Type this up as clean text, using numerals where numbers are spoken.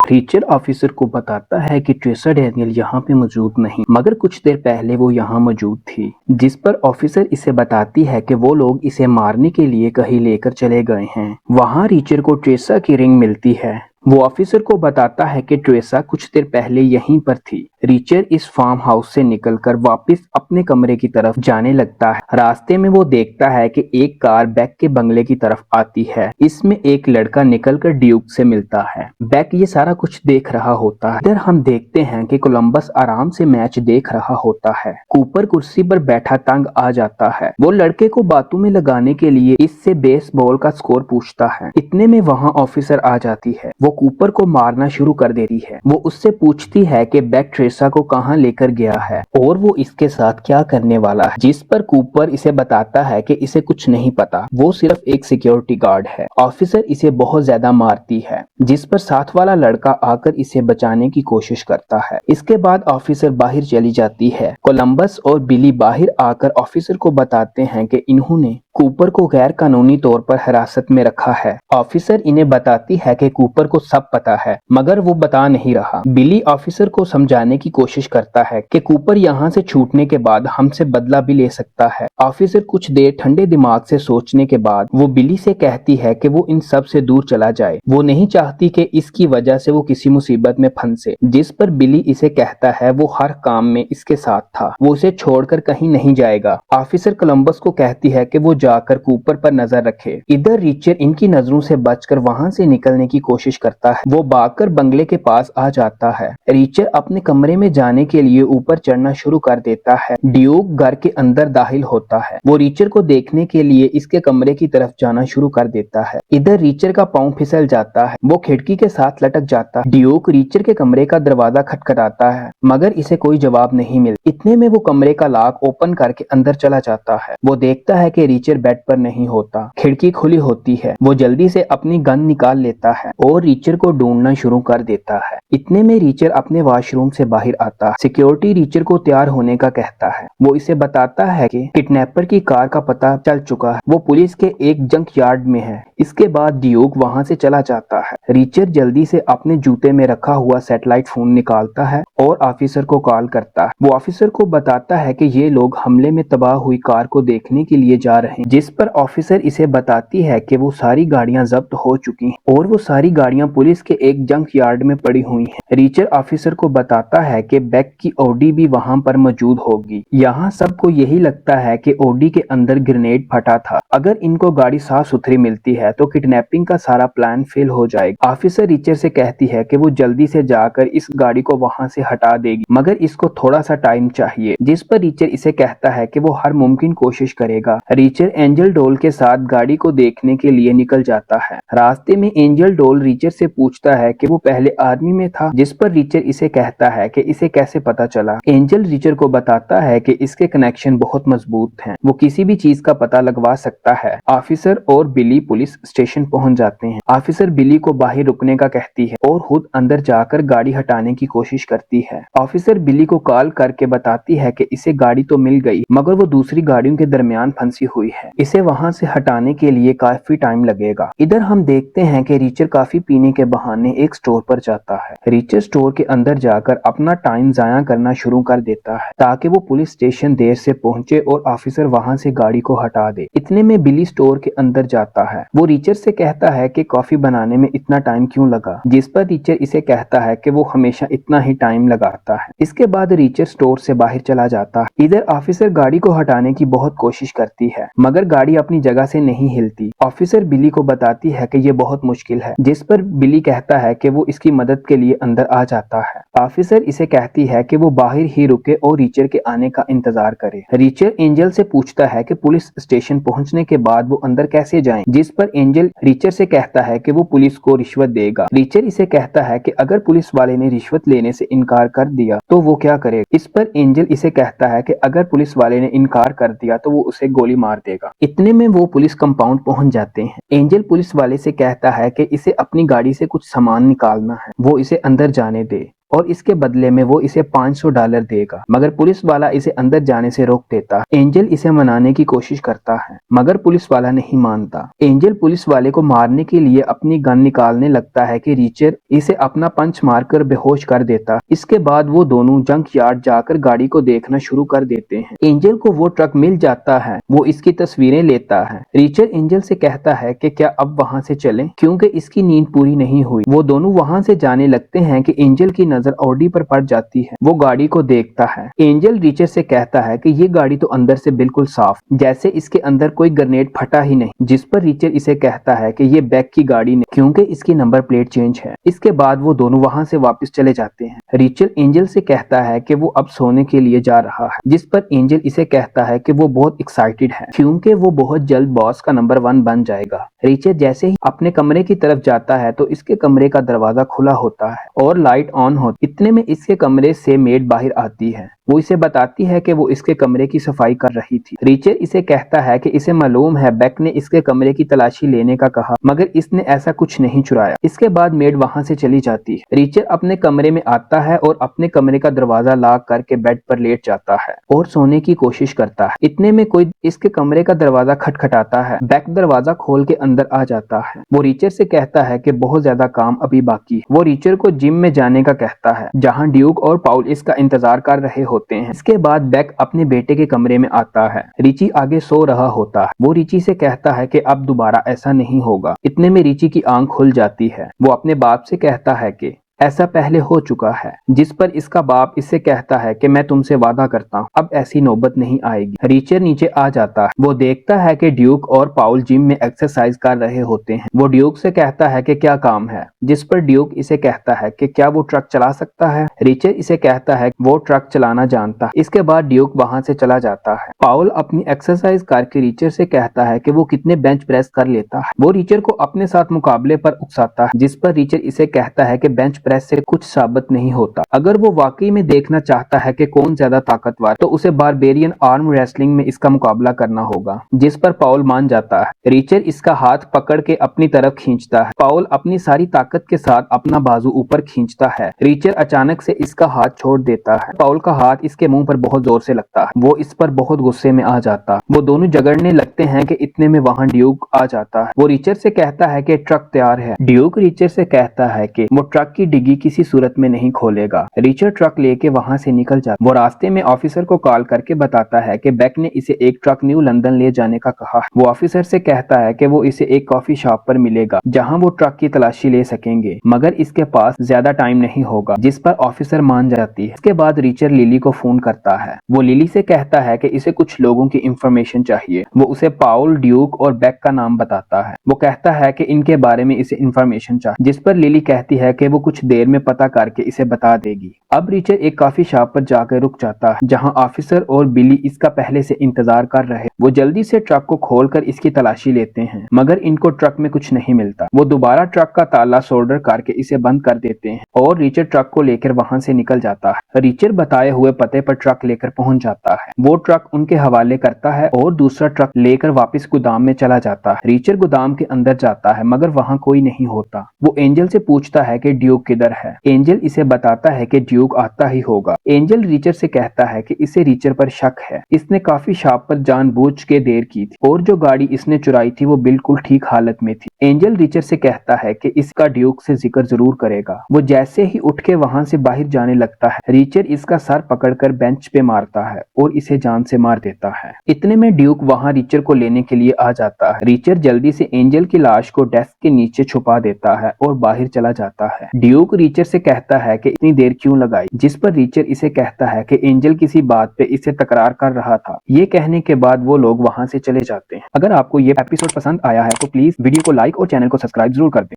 Richer officer को बताता है कि ट्रेसा डैनियल यहाँ पे मौजूद नहीं, मगर कुछ देर पहले वो यहाँ मौजूद थी। जिस पर ऑफिसर इसे बताती है कि वो लोग इसे मारने के लिए कहीं लेकर चले गए हैं। वहाँ रीचर को ट्रेसा की रिंग मिलती है। वो ऑफिसर को बताता है कि ट्रेसा कुछ देर पहले यहीं पर थी। रीचर इस फार्म हाउस से निकलकर वापस अपने कमरे की तरफ जाने लगता है। रास्ते में वो देखता है कि एक कार बैक के बंगले की तरफ आती है। इसमें एक लड़का निकलकर ड्यूक से मिलता है। बैक ये सारा कुछ देख रहा होता है। इधर हम देखते हैं कि कोलंबस आराम से मैच देख रहा होता है। कूपर कुर्सी पर बैठा तंग आ जाता है। वो लड़के को बातों में लगाने के लिए इससे बेसबॉल का स्कोर पूछता है। इतने में वहाँ ऑफिसर आ जाती है। वो कूपर को मारना शुरू कर देती है। वो उससे पूछती है कि बैक ट्रेसा को कहाँ लेकर गया है और वो इसके साथ क्या करने वाला है, जिस पर कूपर इसे बताता है कि इसे कुछ नहीं पता, वो सिर्फ एक सिक्योरिटी गार्ड है। ऑफिसर इसे बहुत ज्यादा मारती है, जिस पर साथ वाला लड़का आकर इसे बचाने की कोशिश करता है। इसके बाद ऑफिसर बाहर चली जाती है। कोलंबस और बिली बाहर आकर ऑफिसर को बताते हैं कि इन्होंने कूपर को गैर कानूनी तौर पर हिरासत में रखा है। ऑफिसर इन्हें बताती है कि कूपर को सब पता है, मगर वो बता नहीं रहा। बिली ऑफिसर को समझाने की कोशिश करता है कि कूपर यहाँ से छूटने के बाद हमसे बदला भी ले सकता है। ऑफिसर कुछ देर ठंडे दिमाग से सोचने के बाद वो बिली से कहती है कि वो इन सब से दूर चला जाए। वो नहीं चाहती कि इसकी वजह से वो किसी मुसीबत में फंसे, जिस पर बिली इसे कहता है वो हर काम में इसके साथ था, वो उसे छोड़कर कहीं नहीं जाएगा। ऑफिसर कोलंबस को कहती है कि वो जाकर कूपर पर नजर रखे। इधर रीचर इनकी नजरों से बचकर वहां से निकलने की कोशिश करता है। वो भागकर बंगले के पास आ जाता है। रीचर अपने कमरे में जाने के लिए ऊपर चढ़ना शुरू कर देता है। ड्यूक घर के अंदर दाखिल होता है। वो रीचर को देखने के लिए इसके कमरे की तरफ जाना शुरू कर देता है। इधर रीचर का पांव फिसल जाता है। वो खिड़की के साथ लटक जाता है। ड्यूक रीचर के कमरे का दरवाजा खटखटाता है, मगर इसे कोई जवाब नहीं मिलता। इतने में वो कमरे का लॉक ओपन करके अंदर चला जाता है। वो देखता है कि रीचर बेड पर नहीं होता। खिड़की खुली होती है। वो जल्दी से अपनी गन निकाल लेता है और रीचर को ढूंढना शुरू कर देता है। इतने में रीचर अपने वॉशरूम से बाहर आता है। सिक्योरिटी रीचर को तैयार होने का कहता है। वो इसे बताता है कि किडनैपर की कार का पता चल चुका है, वो पुलिस के एक जंक यार्ड में है। इसके बाद ड्यूक वहां से चला जाता है। रीचर जल्दी से अपने जूते में रखा हुआ सैटेलाइट फोन निकालता है और ऑफिसर को कॉल करता है। वो ऑफिसर को बताता है कि ये लोग हमले में तबाह हुई कार को देखने के लिए जा रहे हैं, जिस पर ऑफिसर इसे बताती है कि वो सारी गाड़ियां जब्त हो चुकी हैं और वो सारी गाड़ियां पुलिस के एक जंक यार्ड में पड़ी हुई हैं। रीचर ऑफिसर को बताता है कि बैक की ऑडी भी वहां पर मौजूद होगी। यहाँ सबको यही लगता है कि ऑडी के अंदर ग्रेनेड फटा था। अगर इनको गाड़ी साफ सुथरी मिलती है तो किडनैपिंग का सारा प्लान फेल हो जाएगा। ऑफिसर रीचर से कहती है कि वो जल्दी से जाकर इस गाड़ी को वहां से हटा देगी, मगर इसको थोड़ा सा टाइम चाहिए, जिस पर रीचर इसे कहता है कि वो हर मुमकिन कोशिश करेगा। रीचर एंजल डोल के साथ गाड़ी को देखने के लिए निकल जाता है। रास्ते में एंजल डोल रीचर से पूछता है कि वो पहले आर्मी में था, जिस पर रीचर इसे कहता है कि इसे कैसे पता चला। एंजल रीचर को बताता है कि इसके कनेक्शन बहुत मजबूत हैं, वो किसी भी चीज का पता लगवा सकता है। ऑफिसर और बिली पुलिस स्टेशन पहुंच जाते हैं। ऑफिसर बिली को बाहर रुकने का कहती है और खुद अंदर जाकर गाड़ी हटाने की कोशिश करती है। ऑफिसर बिली को कॉल करके बताती है कि इसे गाड़ी तो मिल गई, मगर वो दूसरी गाड़ियों के दरमियान फंसी हुई है। इसे वहां से हटाने के लिए काफी टाइम लगेगा। इधर हम देखते हैं कि रीचर काफी पीने के बहाने एक स्टोर पर जाता है। रीचर स्टोर के अंदर जाकर अपना टाइम जाया करना शुरू कर देता है ताकि वो पुलिस स्टेशन देर से पहुंचे और ऑफिसर वहां से गाड़ी को हटा दे। इतने में बिली स्टोर के अंदर जाता है। वो रीचर से कहता है कि कॉफी बनाने में इतना टाइम क्यों लगा, जिस पर रीचर इसे कहता है कि वो हमेशा इतना ही टाइम लगाता है। इसके बाद रीचर स्टोर से बाहर चला जाता है। इधर ऑफिसर गाड़ी को हटाने की बहुत कोशिश करती है, मगर गाड़ी अपनी जगह से नहीं हिलती। ऑफिसर बिली को बताती है कि ये बहुत मुश्किल है, जिस पर बिली कहता है कि वो इसकी मदद के लिए अंदर आ जाता है। ऑफिसर इसे कहती है कि वो बाहर ही रुके और रीचर के आने का इंतजार करे। रीचर एंजल से पूछता है कि पुलिस स्टेशन पहुंचने के बाद वो अंदर कैसे जाएं, जिस पर एंजल रीचर से कहता है कि वो पुलिस को रिश्वत देगा। रीचर इसे कहता है कि अगर पुलिस वाले ने रिश्वत लेने से इनकार कर दिया तो वो क्या करेगा। इस पर एंजल इसे कहता है कि अगर पुलिस वाले ने इनकार कर दिया तो वो उसे गोली मार देगा। इतने में वो पुलिस कंपाउंड पहुंच जाते हैं। एंजल पुलिस वाले से कहता है कि इसे अपनी गाड़ी से कुछ सामान निकालना है, वो इसे अंदर जाने दे। और इसके बदले में वो इसे $500 देगा, मगर पुलिस वाला इसे अंदर जाने से रोक देता है। एंजल इसे मनाने की कोशिश करता है, मगर पुलिस वाला नहीं मानता। एंजल पुलिस वाले को मारने के लिए अपनी गन निकालने लगता है कि रिचर इसे अपना पंच मारकर बेहोश कर देता। इसके बाद वो दोनों जंक यार्ड जाकर गाड़ी को देखना शुरू कर देते हैं। एंजल को वो ट्रक मिल जाता है, वो इसकी तस्वीरें लेता है। रिचर एंजल से कहता है कि क्या अब वहाँ से चलें, क्योंकि इसकी नींद पूरी नहीं हुई। वो दोनों वहाँ से जाने लगते हैं कि एंजल की नजर ऑडी पर पड़ जाती है। वो गाड़ी को देखता है। एंजल रिचर से कहता है कि ये गाड़ी तो अंदर से बिल्कुल साफ, जैसे इसके अंदर कोई ग्रेनेड फटा ही नहीं। जिस पर रिचर इसे कहता है कि ये बैक की गाड़ी नहीं, क्योंकि इसकी नंबर प्लेट चेंज है। इसके बाद वो दोनों वहाँ से वापस चले जाते हैं। रिचर एंजल से कहता है कि वो अब सोने के लिए जा रहा है, जिस पर एंजल इसे कहता है कि वो बहुत एक्साइटेड है, क्योंकि वो बहुत जल्द बॉस का नंबर 1 बन जाएगा। रिचर जैसे ही अपने कमरे की तरफ जाता है तो इसके कमरे का दरवाजा खुला होता है और लाइट ऑन होती। इतने में इसके कमरे से मेड बाहर आती है। वो इसे बताती है कि वो इसके कमरे की सफाई कर रही थी। रिचर इसे कहता है कि इसे मालूम है बेक ने इसके कमरे की तलाशी लेने का कहा, मगर इसने ऐसा कुछ नहीं चुराया। इसके बाद मेड वहां से चली जाती है। रिचर अपने कमरे में आता है और अपने कमरे का दरवाजा लॉक करके बेड पर लेट जाता है और सोने की कोशिश करता है। इतने में कोई इसके कमरे का दरवाजा खटखटाता है। बेक दरवाजा खोल के अंदर आ जाता है। वो रिचर से कहता है कि बहुत ज्यादा काम अभी बाकी है। वो रिचर को जिम में जाने का कहता है, जहाँ ड्यूक और पाउल इसका इंतजार कर रहे होते हैं। इसके बाद बेक अपने बेटे के कमरे में आता है। रिची आगे सो रहा होता है। वो रिची से कहता है कि अब दोबारा ऐसा नहीं होगा। इतने में रिची की आंख खुल जाती है। वो अपने बाप से कहता है कि ऐसा पहले हो चुका है, जिस पर इसका बाप इससे कहता है कि मैं तुमसे वादा करता हूँ अब ऐसी नौबत नहीं आएगी। रिचर नीचे आ जाता है। वो देखता है कि ड्यूक और पाउल जिम में एक्सरसाइज कर रहे होते हैं। वो ड्यूक से कहता है कि क्या काम है, जिस पर ड्यूक इसे कहता है कि क्या वो ट्रक चला सकता है। रिचर इसे कहता है वो ट्रक चलाना जानता है। इसके बाद ड्यूक वहां से चला जाता है। पाउल अपनी एक्सरसाइज करके रिचर से कहता है कि वो कितने बेंच प्रेस कर लेता है। वो रिचर को अपने साथ मुकाबले पर उकसाता है, जिस पर रिचर इसे कहता है कि बेंच प्रेस से कुछ साबित नहीं होता। अगर वो वाकई में देखना चाहता है कि कौन ज्यादा ताकतवर, तो उसे बारबेरियन आर्म रेसलिंग में इसका मुकाबला करना होगा, जिस पर पाउल मान जाता है। रिचर इसका हाथ पकड़ के अपनी तरफ खींचता है। पाउल अपनी सारी ताकत के साथ अपना बाजू ऊपर खींचता है। रिचर अचानक से इसका हाथ छोड़ देता है। पाउल का हाथ इसके मुंह पर बहुत जोर से लगता है। वो इस पर बहुत गुस्से में आ जाता है। वो दोनों झगड़ने लगते हैं कि इतने में वहां ड्यूक आ जाता है। वो रिचर से कहता है कि ट्रक तैयार है। ड्यूक रिचर से कहता है कि वो ट्रक की डिग्गी किसी सूरत में नहीं खोलेगा। रिचर ट्रक लेके वहां से निकल जाता। वो रास्ते में ऑफिसर को कॉल करके बताता है कि बेक ने इसे एक ट्रक न्यू लंदन ले जाने का कहा। वो ऑफिसर से कहता है कि वो इसे एक कॉफी शॉप पर मिलेगा, जहां वो ट्रक की तलाशी ले सकेंगे, मगर इसके पास ज्यादा टाइम नहीं होगा, जिस पर ऑफिसर मान जाती है। इसके बाद रिचर लिली को फोन करता है। वो लिली से कहता है कि इसे कुछ लोगों की इंफॉर्मेशन चाहिए। वो उसे पाउल, ड्यूक और बेक का नाम बताता है। वो कहता है कि इनके बारे में इसे इंफॉर्मेशन चाहिए, जिस पर लिली कहती है कि वो कुछ देर में पता करके इसे बता देगी। अब रिचर एक कॉफी शॉप पर जाकर रुक जाता है, जहां ऑफिसर और बिली इसका पहले से इंतजार कर रहे। वो जल्दी से ट्रक को खोलकर इसकी तलाशी लेते हैं, मगर इनको ट्रक में कुछ नहीं मिलता। वो दोबारा ट्रक का ताला सोल्डर करके इसे बंद कर देते हैं और रिचर ट्रक को लेकर वहां से निकल जाता है। रिचर बताए हुए पते पर ट्रक लेकर पहुंच जाता है। वो ट्रक उनके हवाले करता है और दूसरा ट्रक लेकर वापस गोदाम में चला जाता है। रिचर गोदाम के अंदर जाता है, मगर वहां कोई नहीं होता। वो एंजल से पूछता है कि ड्यूक किधर है। एंजल इसे बताता है कि ड्यूक आता ही होगा। एंजल रिचर से कहता है कि इसे रिचर पर शक है। इसने कॉफी शॉप पर जानबूझ के देर की थी और जो गाड़ी इसने चुराई थी वो बिल्कुल ठीक हालत में थी। एंजल रिचर से कहता है कि इसका ड्यूक से जिक्र जरूर करेगा। वो जैसे ही उठ के वहां से बाहर जाने लगता है, रिचर इसका सर पकड़कर बेंच पे मारता है और इसे जान से मार देता है। इतने में ड्यूक वहां रिचर को लेने के लिए आ जाता है। रिचर जल्दी से एंजल की लाश को डेस्क के नीचे छुपा देता है और बाहर चला जाता है। ड्यूक रिचर से कहता है कि इतनी देर क्यों लगाई, जिस पर रिचर इसे कहता है कि एंजल किसी बात पे इसे तकरार कर रहा था। ये कहने के बाद वो लोग वहां से चले जाते हैं। अगर आपको ये एपिसोड पसंद आया है तो प्लीज वीडियो को लाइक और चैनल को सब्सक्राइब जरूर कर दें।